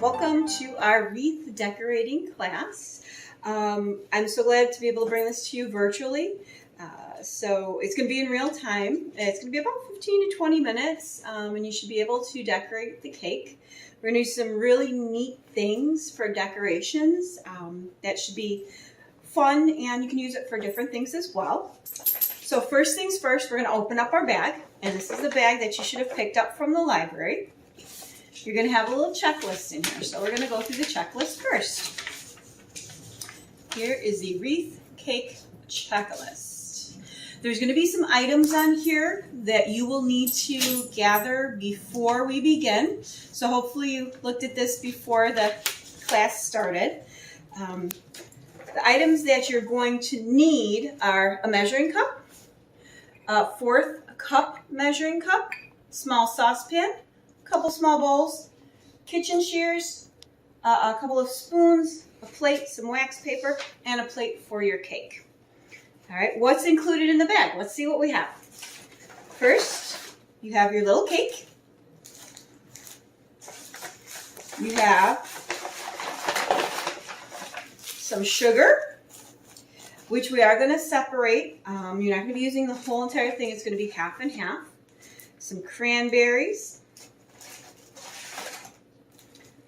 Welcome to our wreath decorating class. I'm so glad to be able to bring this to you virtually. So it's going to be in real time. It's going to be about 15 to 20 minutes, and you should be able to decorate the cake. We're going to do some really neat things for decorations that should be fun, and you can use it for different things as well. So first things first, we're going to open up our bag, and this is the bag that you should have picked up from the library. You're going to have a little checklist in here, so we're going to go through the checklist first. Here is the wreath cake checklist. There's going to be some items on here that you will need to gather before we begin. So hopefully you looked at this before the class started. The items that you're going to need are a measuring cup, a 1/4 cup measuring cup, small saucepan, a couple small bowls, kitchen shears, a couple of spoons, a plate, some wax paper, and a plate for your cake. All right, what's included in the bag? Let's see what we have. First, you have your little cake. You have some sugar, which we are going to separate. You're not going to be using the whole entire thing. It's going to be half and half. Some cranberries.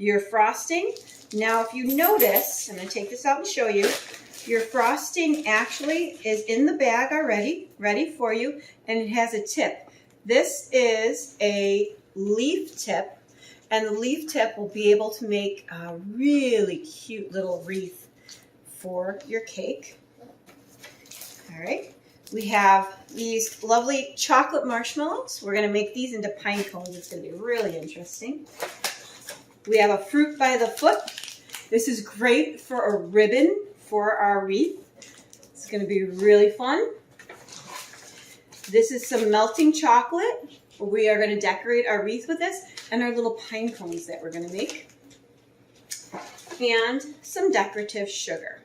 Your frosting. Now, if you notice, I'm going to take this out and show you. Your frosting actually is in the bag already, ready for you, and it has a tip. This is a leaf tip, and the leaf tip will be able to make a really cute little wreath for your cake. All right, we have these lovely chocolate marshmallows. We're going to make these into pine cones. It's going to be really interesting. We have a fruit by the foot. This is great for a ribbon for our wreath. It's going to be really fun. This is some melting chocolate. We are going to decorate our wreath with this, and our little pine cones that we're going to make. And some decorative sugar.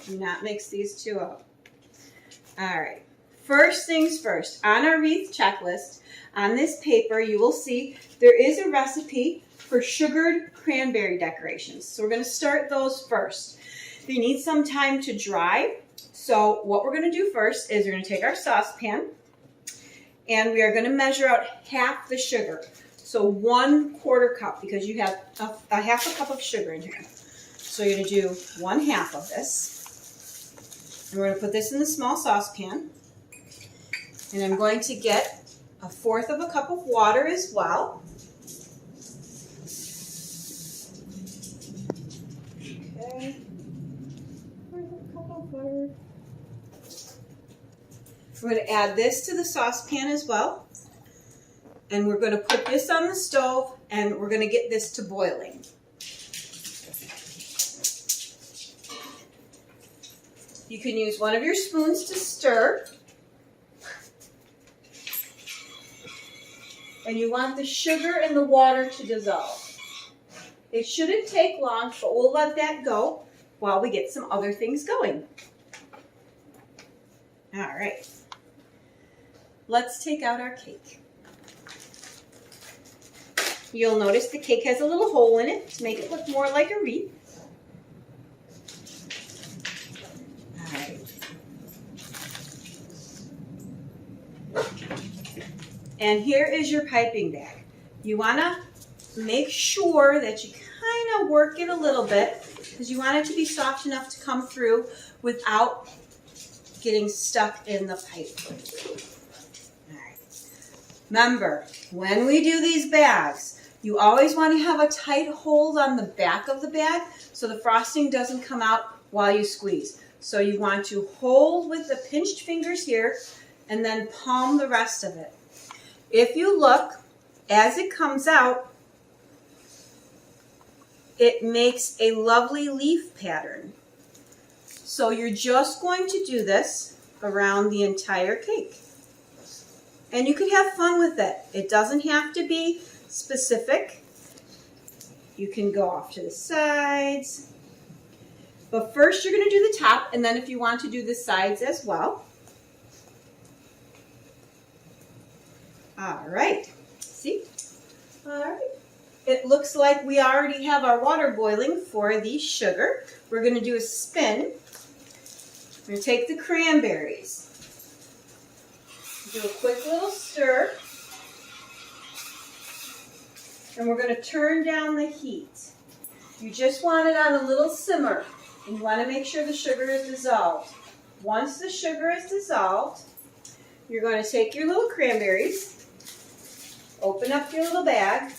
Do not mix these two up. All right. First things first, on our wreath checklist, on this paper, you will see there is a recipe for sugared cranberry decorations. So we're going to start those first. They need some time to dry. So what we're going to do first is we're going to take our saucepan and we are going to measure out half the sugar. So 1/4 cup, because you have a half a cup of sugar in here. So you're going to do 1/2 of this. And we're going to put this in the small saucepan. And I'm going to get a 1/4 of a cup of water as well. Okay. We're going to add this to the saucepan as well. And we're going to put this on the stove and we're going to get this to boiling. You can use one of your spoons to stir. And you want the sugar and the water to dissolve. It shouldn't take long, but we'll let that go while we get some other things going. All right. Let's take out our cake. You'll notice the cake has a little hole in it to make it look more like a wreath. All right. And here is your piping bag. You want to make sure that you kind of work it a little bit because you want it to be soft enough to come through without getting stuck in the pipe. All right. Remember, when we do these bags, you always want to have a tight hold on the back of the bag so the frosting doesn't come out while you squeeze. So you want to hold with the pinched fingers here and then palm the rest of it. If you look, as it comes out, it makes a lovely leaf pattern. So you're just going to do this around the entire cake. And you can have fun with it. It doesn't have to be specific. You can go off to the sides. But first you're going to do the top, and then if you want to do the sides as well. All right. See? All right. it looks like we already have our water boiling for the sugar. We're going to do a spin. We're going to take the cranberries. Do a quick little stir. And we're going to turn down the heat. You just want it on a little simmer. And you want to make sure the sugar is dissolved. Once the sugar is dissolved, you're going to take your little cranberries, open up your little bag,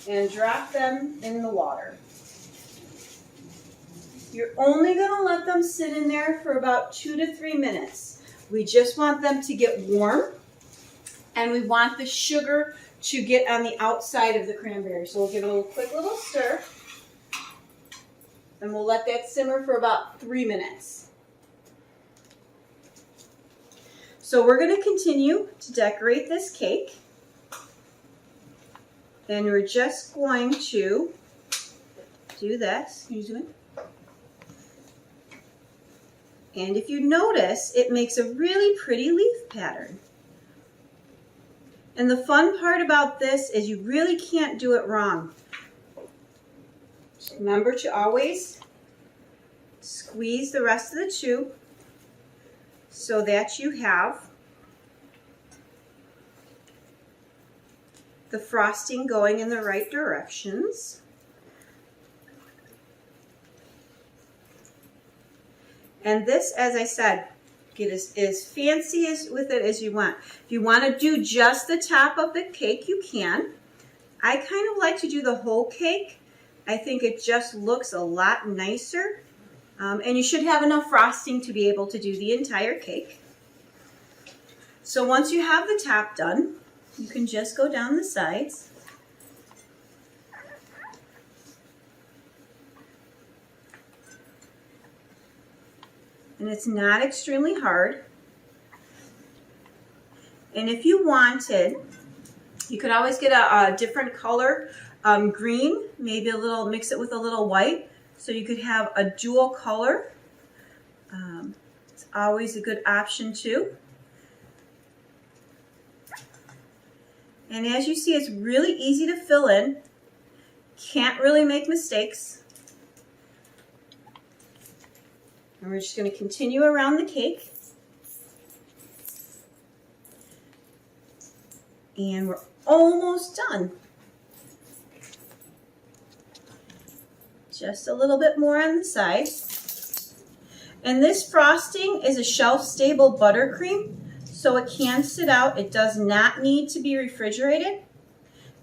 and drop them in the water. You're only going to let them sit in there for about 2 to 3 minutes. We just want them to get warm, and we want the sugar to get on the outside of the cranberry. So we'll give it a quick little stir, and we'll let that simmer for about 3 minutes. So we're going to continue to decorate this cake. And we're just going to do this. And if you notice, it makes a really pretty leaf pattern. And the fun part about this is you really can't do it wrong. Remember to always squeeze the rest of the tube so that you have the frosting going in the right directions. And this, as I said, get as fancy with it as you want. If you want to do just the top of the cake, you can. I kind of like to do the whole cake. I think it just looks a lot nicer. And you should have enough frosting to be able to do the entire cake. So once you have the top done, you can just go down the sides. And it's not extremely hard. And if you wanted, you could always get a different color, green, maybe mix it with a little white. So you could have a dual color. It's always a good option too. And as you see, it's really easy to fill in. Can't really make mistakes. And we're just going to continue around the cake. And we're almost done. Just a little bit more on the side. And this frosting is a shelf-stable buttercream, so it can sit out. It does not need to be refrigerated,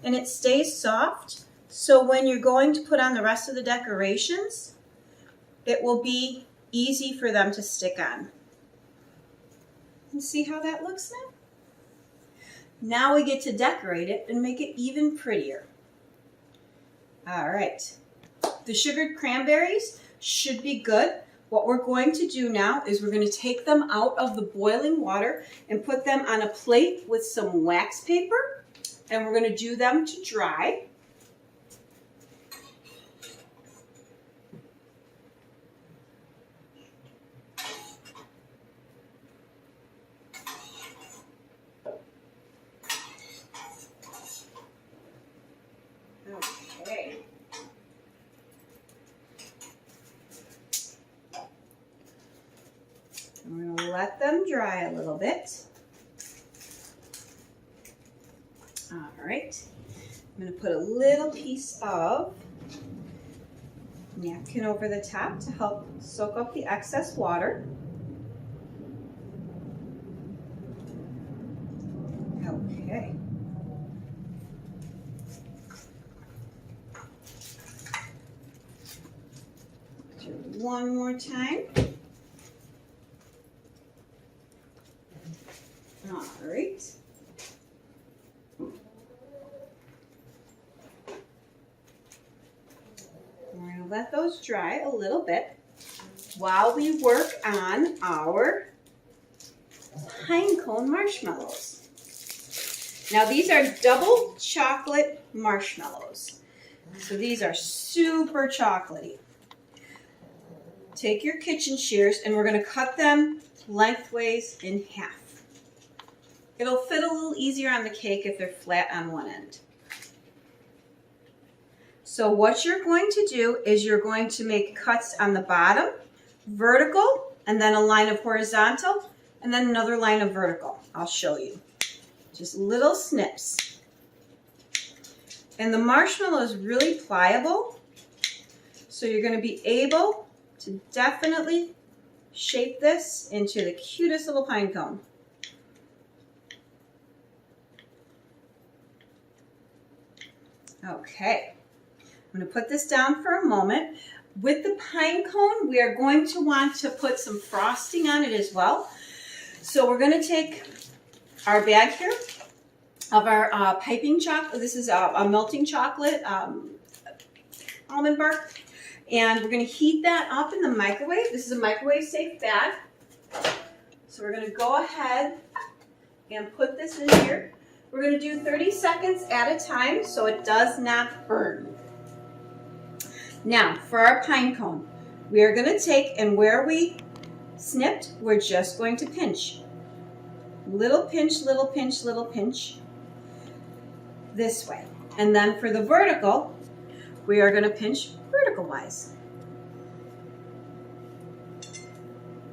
and it stays soft. So when you're going to put on the rest of the decorations, it will be easy for them to stick on. And see how that looks now? Now we get to decorate it and make it even prettier. All right. The sugared cranberries should be good. What we're going to do now is we're going to take them out of the boiling water and put them on a plate with some wax paper, and we're going to do them to dry. Okay. We're going to let them dry a little bit. All right. I'm going to put a little piece of napkin over the top to help soak up the excess water. Okay. Do one more time. All right. We're going to let those dry a little bit while we work on our pine cone marshmallows. Now these are double chocolate marshmallows. So these are super chocolatey. Take your kitchen shears and we're going to cut them lengthways in half. It'll fit a little easier on the cake if they're flat on one end. So what you're going to do is you're going to make cuts on the bottom, vertical, and then a line of horizontal, and then another line of vertical. I'll show you. Just little snips. And the marshmallow is really pliable, so you're going to be able to definitely shape this into the cutest little pine cone. Okay, I'm going to put this down for a moment. With the pine cone, we are going to want to put some frosting on it as well. So we're going to take our bag here of our piping chocolate. This is a melting chocolate, almond bark. And we're going to heat that up in the microwave. This is a microwave safe bag. So we're going to go ahead and put this in here. We're going to do 30 seconds at a time so it does not burn. Now, for our pine cone, we are going to take, and where we snipped, we're just going to pinch. Little pinch, little pinch, little pinch. This way. And then for the vertical, we are going to pinch vertical-wise.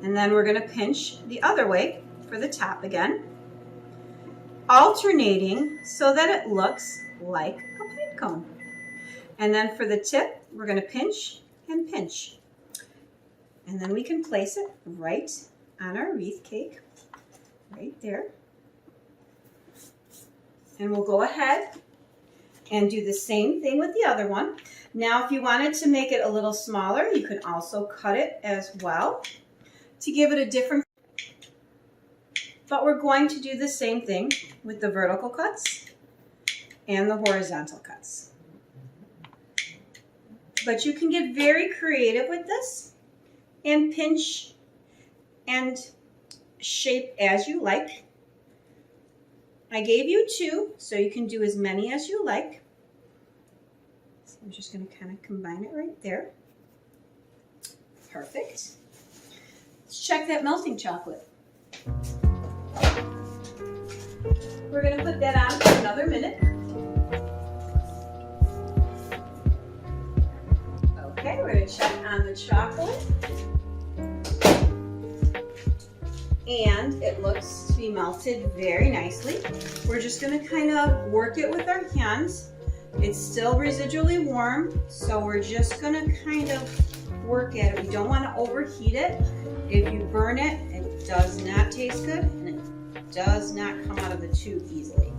And then we're going to pinch the other way for the top again, alternating so that it looks like a pine cone. And then for the tip, we're going to pinch and pinch. And then we can place it right on our wreath cake, right there. And we'll go ahead and do the same thing with the other one. Now, if you wanted to make it a little smaller, you can also cut it as well to give it a different. But we're going to do the same thing with the vertical cuts and the horizontal cuts. But you can get very creative with this and pinch and shape as you like. I gave you 2, so you can do as many as you like. So I'm just going to kind of combine it right there. Perfect. Let's check that melting chocolate. We're going to put that on for another minute. Okay, we're going to check on the chocolate. And it looks to be melted very nicely. We're just going to kind of work it with our hands. It's still residually warm, so we're just going to kind of work at it. We don't want to overheat it. If you burn it, it does not taste good, and it does not come out of the tube easily.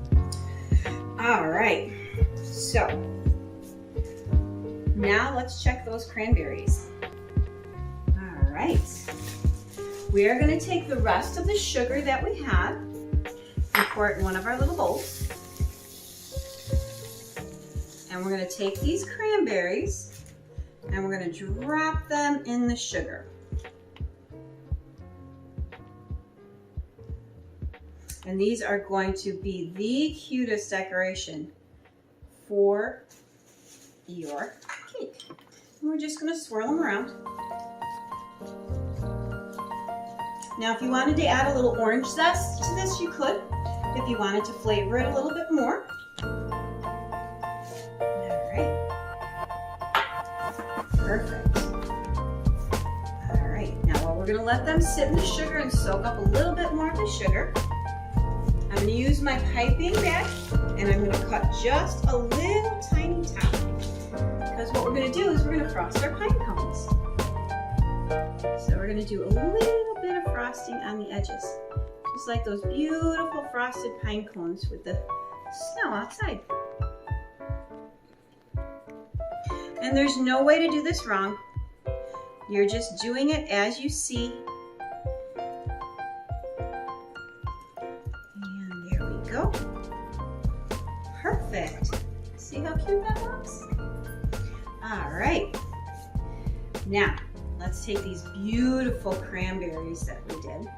All right, so now let's check those cranberries. All right. We are going to take the rest of the sugar that we had and pour it in one of our little bowls. And we're going to take these cranberries and we're going to drop them in the sugar. And these are going to be the cutest decoration for your cake. And we're just going to swirl them around. Now, if you wanted to add a little orange zest to this, you could. If you wanted to flavor it a little bit more. All right. Perfect. All right. Now, we're going to let them sit in the sugar and soak up a little bit more of the sugar. I'm going to use my piping bag, and I'm going to cut just a little tiny top. Because what we're going to do is we're going to frost our pine cones. So we're going to do a little bit of frosting on the edges, just like those beautiful frosted pine cones with the snow outside. And there's no way to do this wrong. You're just doing it as you see. And there we go. Perfect. See how cute that looks? All right. Now, let's take these beautiful cranberries that we did,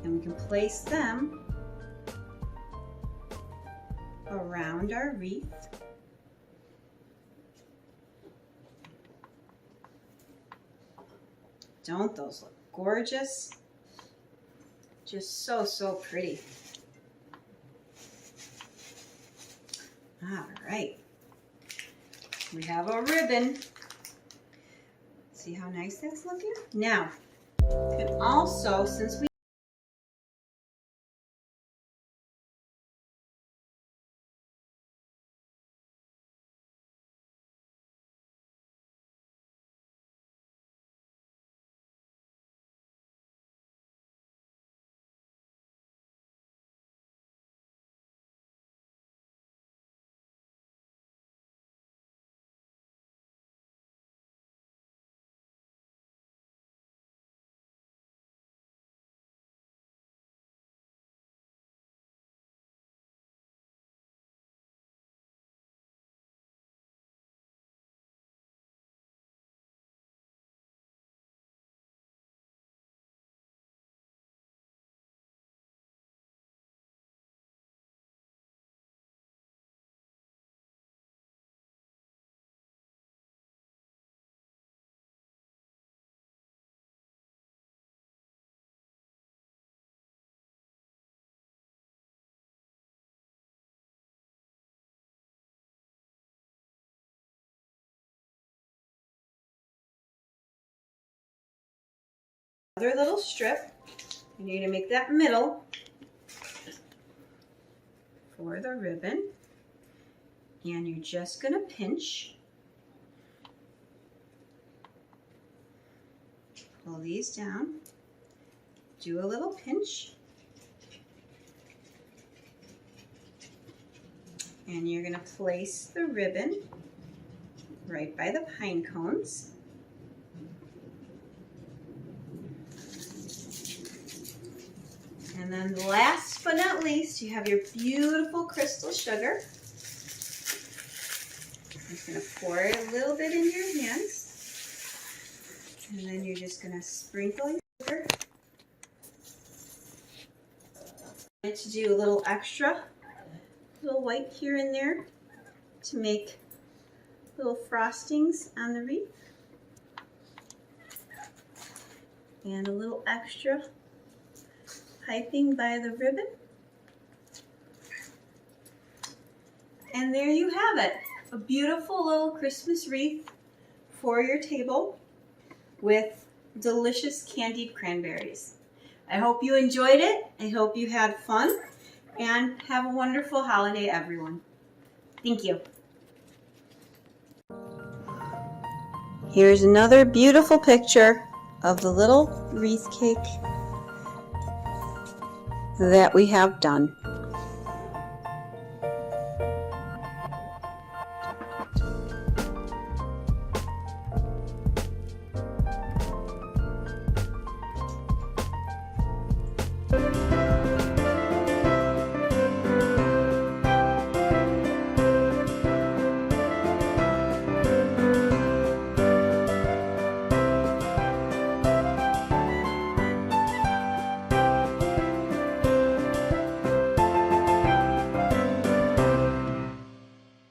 and we can place them around our wreath. Don't those look gorgeous? Just so, so pretty. All right. we have a ribbon. See how nice that's looking? Now, and also, since we another little strip, and you're going to make that middle for the ribbon, and you're just going to pinch. Pull these down, do a little pinch, and you're going to place the ribbon right by the pine cones. And then last but not least, you have your beautiful crystal sugar. I'm just going to pour it a little bit in your hands. And then you're just going to sprinkle your sugar. I wanted to do a little extra, little white here and there to make little frostings on the wreath. And a little extra piping by the ribbon. And there you have it, a beautiful little Christmas wreath for your table with delicious candied cranberries. I hope you enjoyed it. I hope you had fun, and have a wonderful holiday, everyone. Thank you. Here's another beautiful picture of the little wreath cake that we have done.